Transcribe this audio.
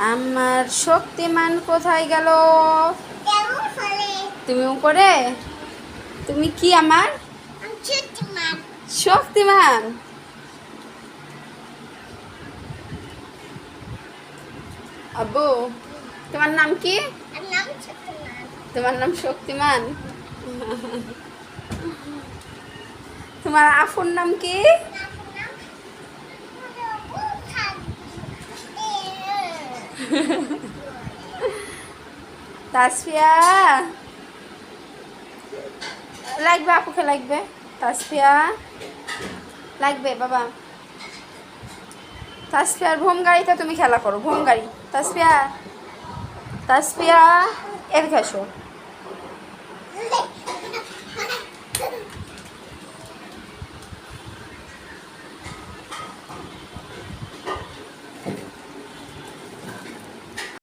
আমার শক্তিমান কোথায় গেল? তুমি উপরে? তুমি কি আমার শক্তিমান? আব্বু, তোমার নাম কি? তোমার নাম শক্তিমান? তোমার আফুর নাম কি? তাসফিয়া লাগবে, আপুকে লাগবে। তাসফিয়া লাগবে বাবা। তাসফিয়ার ভোম গাড়িতে তুমি খেলা করো, ভোম গাড়ি। তাসফিয়া, তাসফিয়া এদিকে আসো।